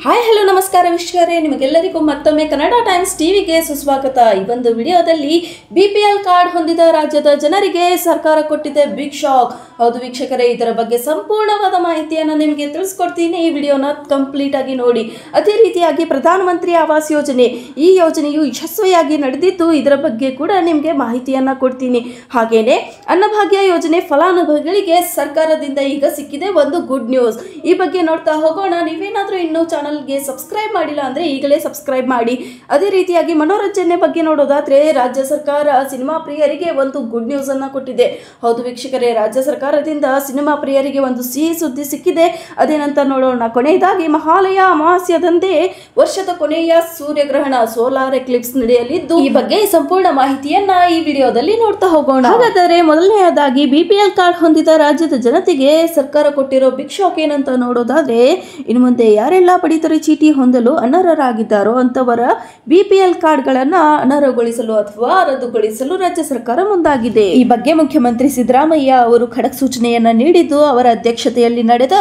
Hi hello ನಮಸ್ಕಾರ ವೀಕ್ಷಕರೇ, ನಿಮಗೆಲ್ಲರಿಗೂ ಮತ್ತೊಮ್ಮೆ ಕನ್ನಡ ಟೈಮ್ಸ್ ಟಿವಿಗೆ ಸುಸ್ವಾಗತ. ಈ ಒಂದು ವಿಡಿಯೋದಲ್ಲಿ BPL ಕಾರ್ಡ್ ಹೊಂದಿದ ರಾಜ್ಯದ ಜನರಿಗೆ ಸರ್ಕಾರ ಕೊಟ್ಟಿದೆ ಬಿಗ್ ಶಾಕ್. ಹೌದು ವೀಕ್ಷಕರೇ, ಇದರ ಬಗ್ಗೆ ಸಂಪೂರ್ಣವಾದ ಮಾಹಿತಿಯನ್ನು ನಿಮಗೆ ತಿಳಿಸ್ಕೊಡ್ತೀನಿ. ಈ ವಿಡಿಯೋನ ಕಂಪ್ಲೀಟ್ ಆಗಿ ನೋಡಿ. ಅದೇ ರೀತಿಯಾಗಿ ಪ್ರಧಾನಮಂತ್ರಿ ಆವಾಸ್ ಯೋಜನೆ, ಈ ಯೋಜನೆಯು ಯಶಸ್ವಿಯಾಗಿ ನಡೆದಿದ್ದು, ಇದರ ಬಗ್ಗೆ ಕೂಡ ನಿಮಗೆ ಮಾಹಿತಿಯನ್ನು ಕೊಡ್ತೀನಿ. ಹಾಗೇನೆ ಅನ್ನಭಾಗ್ಯ ಯೋಜನೆ ಫಲಾನುಭವಿಗಳಿಗೆ ಸರ್ಕಾರದಿಂದ ಈಗ ಸಿಕ್ಕಿದೆ ಒಂದು ಗುಡ್ ನ್ಯೂಸ್. ಈ ಬಗ್ಗೆ ನೋಡ್ತಾ ಹೋಗೋಣ. ನೀವೇನಾದರೂ ಇನ್ನೂ ಚಾನಲ್ಗೆ ಸಬ್ಸ್ಕ್ರೈಬ್ ಮಾಡಿಲ್ಲ ಅಂದರೆ ಈಗಲೇ ಸಬ್ಸ್ಕ್ರೈಬ್ ಮಾಡಿ. ಅದೇ ರೀತಿಯಾಗಿ ಮನೋರಂಜನೆ ಬಗ್ಗೆ ನೋಡೋದಾದ್ರೆ ರಾಜ್ಯ ಸರ್ಕಾರ ಸಿನಿಮಾ ಪ್ರಿಯರಿಗೆ ಒಂದು ಗುಡ್ ನ್ಯೂಸ್ ಅನ್ನು ಕೊಟ್ಟಿದೆ. ಹೌದು ವೀಕ್ಷಕರೇ, ರಾಜ್ಯ ಸರ್ಕಾರದಿಂದ ಸಿನಿಮಾ ಪ್ರಿಯರಿಗೆ ಒಂದು ಸಿಹಿ ಸುದ್ದಿ ಸಿಕ್ಕಿದೆ. ಅದೇನಂತ ನೋಡೋಣ. ಕೊನೆಯದಾಗಿ ಮಹಾಲಯ ಅಮಾವಾಸ್ಯದಂದೇ ವರ್ಷದ ಕೊನೆಯ ಸೂರ್ಯಗ್ರಹಣ ಸೋಲಾರ್ ಎಕ್ಲಿಪ್ಸ್ ನಡೆಯಲಿದ್ದು, ಈ ಬಗ್ಗೆ ಸಂಪೂರ್ಣ ಮಾಹಿತಿಯನ್ನ ಈ ವಿಡಿಯೋದಲ್ಲಿ ನೋಡ್ತಾ ಹೋಗೋಣ. ಹಾಗಾದರೆ ಮೊದಲನೆಯದಾಗಿ BPL ಕಾರ್ಡ್ ಹೊಂದಿದ ರಾಜ್ಯದ ಜನತೆಗೆ ಸರ್ಕಾರ ಕೊಟ್ಟಿರೋ ಬಿಗ್ ಶಾಕ್ ಏನಂತ ನೋಡೋದಾದ್ರೆ, ಇನ್ನು ಮುಂದೆ ಯಾರೆಲ್ಲ ಪಡಿತರ ಚೀಟಿ ಹೊಂದಲು ಅನರ್ಹರಾಗಿದ್ದಾರೋ ಅಂತವರ BPL ಕಾರ್ಡ್ಗಳನ್ನ ಅನರ್ಹಗೊಳಿಸಲು ಅಥವಾ ರದ್ದುಗೊಳಿಸಲು ರಾಜ್ಯ ಸರ್ಕಾರ ಮುಂದಾಗಿದೆ. ಈ ಬಗ್ಗೆ ಮುಖ್ಯಮಂತ್ರಿ ಸಿದ್ದರಾಮಯ್ಯ ಅವರು ಖಡಕ್ ಸೂಚನೆಯನ್ನ ನೀಡಿದ್ದು, ಅವರ ಅಧ್ಯಕ್ಷತೆಯಲ್ಲಿ ನಡೆದ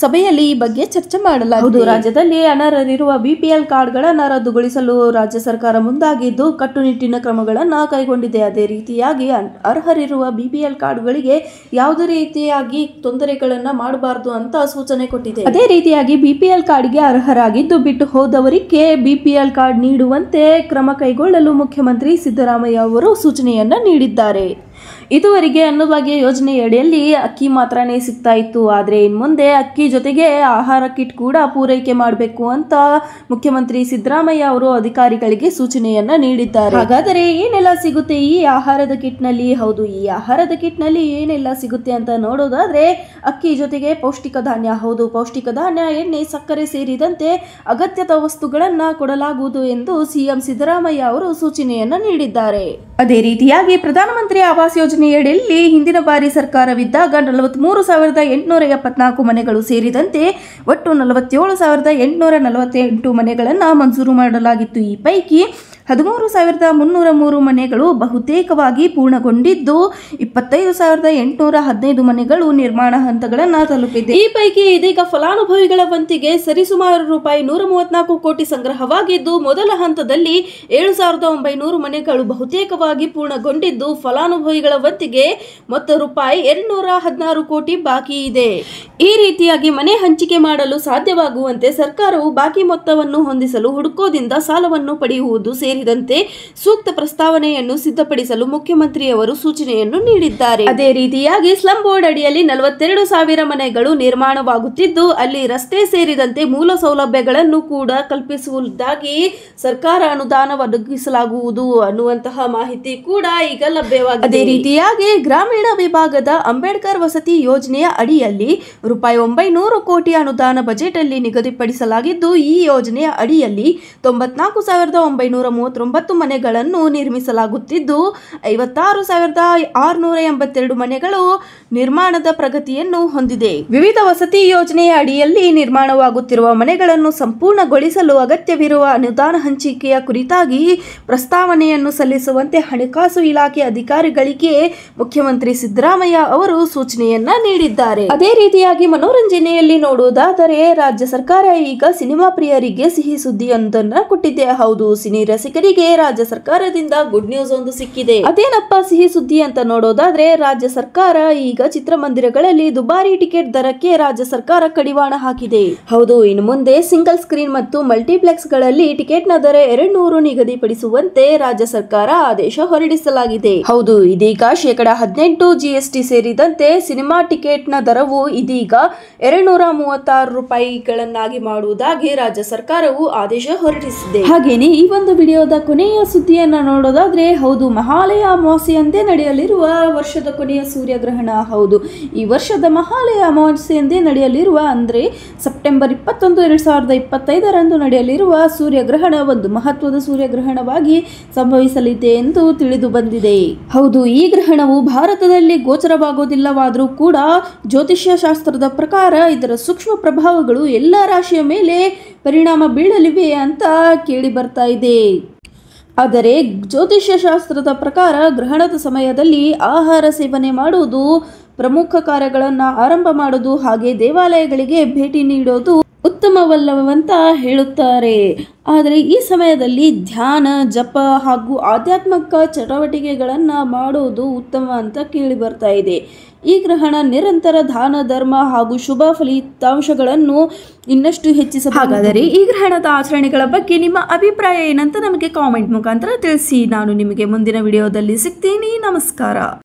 ಸಭೆಯಲ್ಲಿ ಈ ಬಗ್ಗೆ ಚರ್ಚೆ ಮಾಡಲಾಗಿದೆ. ರಾಜ್ಯದಲ್ಲಿ ಅನರ್ಹರಿರುವ BPL ಕಾರ್ಡ್ಗಳನ್ನ ರದ್ದುಗೊಳಿಸಲು ರಾಜ್ಯ ಸರ್ಕಾರ ಮುಂದಾಗಿದ್ದು, ಕಟ್ಟುನಿಟ್ಟಿನ ಕ್ರಮಗಳನ್ನ ಕೈಗೊಂಡಿದೆ. ಅದೇ ರೀತಿಯಾಗಿ ಅರ್ಹರಿರುವ BPL ಕಾರ್ಡ್ಗಳಿಗೆ ಯಾವುದೇ ರೀತಿಯಾಗಿ ತೊಂದರೆಗಳನ್ನ ಮಾಡಬಾರದು ಅಂತ ಸೂಚನೆ ಕೊಟ್ಟಿದೆ. ಅದೇ ರೀತಿಯಾಗಿ BPL ಕಾರ್ಡ್ಗೆ ಅರ್ಹರಾಗಿದ್ದು ಬಿಟ್ಟು ಹೋದವರಿಗೆ BPL ಕಾರ್ಡ್ ನೀಡುವಂತೆ ಕ್ರಮ ಕೈಗೊಳ್ಳಲು ಮುಖ್ಯಮಂತ್ರಿ ಸಿದ್ದರಾಮಯ್ಯ ಅವರು ಸೂಚನೆಯನ್ನ ನೀಡಿದ್ದಾರೆ. ಇದುವರೆಗೆ ಅನ್ನಭಾಗ್ಯ ಯೋಜನೆಯಡಿಯಲ್ಲಿ ಅಕ್ಕಿ ಮಾತ್ರನೇ ಸಿಗ್ತಾ ಇತ್ತು. ಆದರೆ ಇನ್ನು ಮುಂದೆ ಅಕ್ಕಿ ಜೊತೆಗೆ ಆಹಾರ ಕಿಟ್ ಕೂಡ ಪೂರೈಕೆ ಮಾಡಬೇಕು ಅಂತ ಮುಖ್ಯಮಂತ್ರಿ ಸಿದ್ದರಾಮಯ್ಯ ಅವರು ಅಧಿಕಾರಿಗಳಿಗೆ ಸೂಚನೆಯನ್ನ ನೀಡಿದ್ದಾರೆ. ಹಾಗಾದರೆ ಏನೆಲ್ಲ ಸಿಗುತ್ತೆ ಈ ಆಹಾರದ ಕಿಟ್ನಲ್ಲಿ? ಹೌದು, ಈ ಆಹಾರದ ಕಿಟ್ನಲ್ಲಿ ಏನೆಲ್ಲ ಸಿಗುತ್ತೆ ಅಂತ ನೋಡೋದಾದ್ರೆ, ಅಕ್ಕಿ ಜೊತೆಗೆ ಪೌಷ್ಟಿಕ ಧಾನ್ಯ, ಹೌದು ಪೌಷ್ಟಿಕ ಧಾನ್ಯ, ಎಣ್ಣೆ, ಸಕ್ಕರೆ ಸೇರಿದಂತೆ ಅಗತ್ಯದ ವಸ್ತುಗಳನ್ನ ಕೊಡಲಾಗುವುದು ಎಂದು CM ಸಿದ್ದರಾಮಯ್ಯ ಅವರು ಸೂಚನೆಯನ್ನ ನೀಡಿದ್ದಾರೆ. ಅದೇ ರೀತಿಯಾಗಿ ಪ್ರಧಾನಮಂತ್ರಿ ಆವಾಸ್ ಯೋಜನೆಯಡಿಯಲ್ಲಿ ಹಿಂದಿನ ಬಾರಿ ಸರ್ಕಾರವಿದ್ದಾಗ 43,874 ಮನೆಗಳು ಸೇರಿದಂತೆ ಒಟ್ಟು 47,848 ಮನೆಗಳನ್ನು ಮಂಜೂರು ಮಾಡಲಾಗಿತ್ತು. ಈ ಪೈಕಿ 13,303 ಮನೆಗಳು ಬಹುತೇಕವಾಗಿ ಪೂರ್ಣಗೊಂಡಿದ್ದು, 25,815 ಮನೆಗಳು ನಿರ್ಮಾಣ ಹಂತಗಳನ್ನು ತಲುಪಿದೆ. ಈ ಪೈಕಿ ಇದೀಗ ಫಲಾನುಭವಿಗಳ ವಂತಿಗೆ ಸರಿಸುಮಾರು ರೂಪಾಯಿ 134 ಕೋಟಿ ಸಂಗ್ರಹವಾಗಿದ್ದು, ಮೊದಲ ಹಂತದಲ್ಲಿ 7,900 ಮನೆಗಳು ಬಹುತೇಕವಾಗಿ ಪೂರ್ಣಗೊಂಡಿದ್ದು, ಫಲಾನುಭವಿಗಳ ವಂತಿಗೆ ಮೊತ್ತ ರೂಪಾಯಿ 216 ಕೋಟಿ ಬಾಕಿ ಇದೆ. ಈ ರೀತಿಯಾಗಿ ಮನೆ ಹಂಚಿಕೆ ಮಾಡಲು ಸಾಧ್ಯವಾಗುವಂತೆ ಸರ್ಕಾರವು ಬಾಕಿ ಮೊತ್ತವನ್ನು ಹೊಂದಿಸಲು ಹುಡುಕೋದಿಂದ ಸಾಲವನ್ನು ಪಡೆಯುವುದು ಸೇರಿದಂತೆ ಸೂಕ್ತ ಪ್ರಸ್ತಾವನೆಯನ್ನು ಸಿದ್ಧಪಡಿಸಲು ಮುಖ್ಯಮಂತ್ರಿಯವರು ಸೂಚನೆಯನ್ನು ನೀಡಿದ್ದಾರೆ. ಅದೇ ರೀತಿಯಾಗಿ ಸ್ಲಂ ಬೋರ್ಡ್ ಅಡಿಯಲ್ಲಿ 42,000 ಮನೆಗಳು ನಿರ್ಮಾಣವಾಗುತ್ತಿದ್ದು, ಅಲ್ಲಿ ರಸ್ತೆ ಸೇರಿದಂತೆ ಮೂಲ ಸೌಲಭ್ಯಗಳನ್ನು ಕೂಡ ಕಲ್ಪಿಸುವುದಾಗಿ ಸರ್ಕಾರ ಅನುದಾನ ಒದಗಿಸಲಾಗುವುದು ಅನ್ನುವಂತಹ ಮಾಹಿತಿ ಕೂಡ ಈಗ ಲಭ್ಯವಾಗಿದೆ. ಅದೇ ರೀತಿಯಾಗಿ ಗ್ರಾಮೀಣ ವಿಭಾಗದ ಅಂಬೇಡ್ಕರ್ ವಸತಿ ಯೋಜನೆಯ ಅಡಿಯಲ್ಲಿ ರೂಪಾಯಿ 900 ಕೋಟಿ ಅನುದಾನ ಬಜೆಟ್ ಅಲ್ಲಿ ನಿಗದಿಪಡಿಸಲಾಗಿದ್ದು, ಈ ಯೋಜನೆಯ ಅಡಿಯಲ್ಲಿ 94,939 ಮನೆಗಳನ್ನು ನಿರ್ಮಿಸಲಾಗುತ್ತಿದ್ದು, 56,682 ಮನೆಗಳು ನಿರ್ಮಾಣದ ಪ್ರಗತಿಯನ್ನು ಹೊಂದಿದೆ. ವಿವಿಧ ವಸತಿ ಯೋಜನೆಯ ಅಡಿಯಲ್ಲಿ ನಿರ್ಮಾಣವಾಗುತ್ತಿರುವ ಮನೆಗಳನ್ನು ಸಂಪೂರ್ಣಗೊಳಿಸಲು ಅಗತ್ಯವಿರುವ ಅನುದಾನ ಹಂಚಿಕೆಯ ಕುರಿತಾಗಿ ಪ್ರಸ್ತಾವನೆಯನ್ನು ಸಲ್ಲಿಸುವಂತೆ ಹಣಕಾಸು ಇಲಾಖೆ ಅಧಿಕಾರಿಗಳಿಗೆ ಮುಖ್ಯಮಂತ್ರಿ ಸಿದ್ದರಾಮಯ್ಯ ಅವರು ಸೂಚನೆಯನ್ನ ನೀಡಿದ್ದಾರೆ. ಅದೇ ರೀತಿಯಾಗಿ ಮನೋರಂಜನೆಯಲ್ಲಿ ನೋಡುವುದಾದರೆ, ರಾಜ್ಯ ಸರ್ಕಾರ ಈಗ ಸಿನಿಮಾ ಪ್ರಿಯರಿಗೆ ಸಿಹಿ ಸುದ್ದಿಯೊಂದನ್ನ ಕೊಟ್ಟಿದೆ. ಹೌದು, ಸಿನಿ ರಸಿಕರಿಗೆ ರಾಜ್ಯ ಸರ್ಕಾರದಿಂದ ಗುಡ್ ನ್ಯೂಸ್ ಒಂದು ಸಿಕ್ಕಿದೆ. ಅದೇನಪ್ಪ ಸಿಹಿ ಸುದ್ದಿ ಅಂತ ನೋಡೋದಾದ್ರೆ, ರಾಜ್ಯ ಸರ್ಕಾರ ಈಗ ಚಿತ್ರಮಂದಿರಗಳಲ್ಲಿ ದುಬಾರಿ ಟಿಕೆಟ್ ದರಕ್ಕೆ ರಾಜ್ಯ ಸರ್ಕಾರ ಕಡಿವಾಣ ಹಾಕಿದೆ. ಹೌದು, ಇನ್ನು ಮುಂದೆ ಸಿಂಗಲ್ ಸ್ಕ್ರೀನ್ ಮತ್ತು ಮಲ್ಟಿಪ್ಲೆಕ್ಸ್ ಗಳಲ್ಲಿ ಟಿಕೆಟ್ ನ ದರ 200 ನಿಗದಿಪಡಿಸುವಂತೆ ರಾಜ್ಯ ಸರ್ಕಾರ ಆದೇಶ ಹೊರಡಿಸಲಾಗಿದೆ. ಹೌದು, ಇದೀಗ 18% GST ಸೇರಿದಂತೆ ಸಿನಿಮಾ ಟಿಕೆಟ್ ನ ದರವು ಇದೀಗ 236 ರೂಪಾಯಿಗಳನ್ನಾಗಿ ಮಾಡುವುದಾಗಿ ರಾಜ್ಯ ಸರ್ಕಾರವು ಆದೇಶ ಹೊರಡಿಸಿದೆ. ಹಾಗೇನೆ ಈ ಒಂದು ವಿಡಿಯೋದ ಕೊನೆಯ ಸುದ್ದಿಯನ್ನ ನೋಡೋದಾದ್ರೆ, ಹೌದು ಮಹಾಲಯ ಅಮಾವಾಸ್ಯೆಯಂದೇ ನಡೆಯಲಿರುವ ವರ್ಷದ ಕೊನೆಯ ಸೂರ್ಯಗ್ರಹಣ. ಹೌದು, ಈ ವರ್ಷದ ಮಹಾಲಯ ಅಮಾವಾಸ್ಯೆಯಂದೇ ನಡೆಯಲಿರುವ ಅಂದ್ರೆ ಸೆಪ್ಟೆಂಬರ್ 21, 2025 ನಡೆಯಲಿರುವ ಸೂರ್ಯಗ್ರಹಣ ಒಂದು ಮಹತ್ವದ ಸೂರ್ಯಗ್ರಹಣವಾಗಿ ಸಂಭವಿಸಲಿದೆ ಎಂದು ತಿಳಿದು ಬಂದಿದೆ. ಹೌದು, ಈ ಗ್ರಹಣವು ಭಾರತದಲ್ಲಿ ಗೋಚರವಾಗುವುದಿಲ್ಲವಾದರೂ ಕೂಡ ಜ್ಯೋತಿಷ್ಯ ಶಾಸ್ತ್ರದ ಪ್ರಕಾರ ಇದರ ಸೂಕ್ಷ್ಮ ಪ್ರಭಾವಗಳು ಎಲ್ಲ ರಾಶಿಯ ಮೇಲೆ ಪರಿಣಾಮ ಬೀಳಲಿವೆ ಅಂತ ಕೇಳಿ ಬರ್ತಾ ಇದೆ. ಆದರೆ ಜ್ಯೋತಿಷ್ಯ ಶಾಸ್ತ್ರದ ಪ್ರಕಾರ ಗ್ರಹಣದ ಸಮಯದಲ್ಲಿ ಆಹಾರ ಸೇವನೆ ಮಾಡುವುದು, ಪ್ರಮುಖ ಕಾರ್ಯಗಳನ್ನು ಆರಂಭ ಮಾಡೋದು, ಹಾಗೆ ದೇವಾಲಯಗಳಿಗೆ ಭೇಟಿ ನೀಡೋದು ಉತ್ತಮವಲ್ಲವಂತ ಹೇಳುತ್ತಾರೆ. ಆದರೆ ಈ ಸಮಯದಲ್ಲಿ ಧ್ಯಾನ, ಜಪ ಹಾಗೂ ಆಧ್ಯಾತ್ಮಿಕ ಚಟುವಟಿಕೆಗಳನ್ನು ಮಾಡುವುದು ಉತ್ತಮ ಅಂತ ಕೇಳಿ ಬರ್ತಾ ಇದೆ. ಈ ಗ್ರಹಣ ನಿರಂತರ ದಾನ, ಧರ್ಮ ಹಾಗೂ ಶುಭ ಫಲಿತಾಂಶಗಳನ್ನು ಇನ್ನಷ್ಟು ಹೆಚ್ಚಿಸಬಹುದು. ಹಾಗಾದರೆ ಈ ಗ್ರಹಣದ ಆಚರಣೆಗಳ ಬಗ್ಗೆ ನಿಮ್ಮ ಅಭಿಪ್ರಾಯ ಏನಂತ ನಮಗೆ ಕಾಮೆಂಟ್ ಮುಖಾಂತರ ತಿಳಿಸಿ. ನಾನು ನಿಮಗೆ ಮುಂದಿನ ವಿಡಿಯೋದಲ್ಲಿ ಸಿಗ್ತೀನಿ. ನಮಸ್ಕಾರ.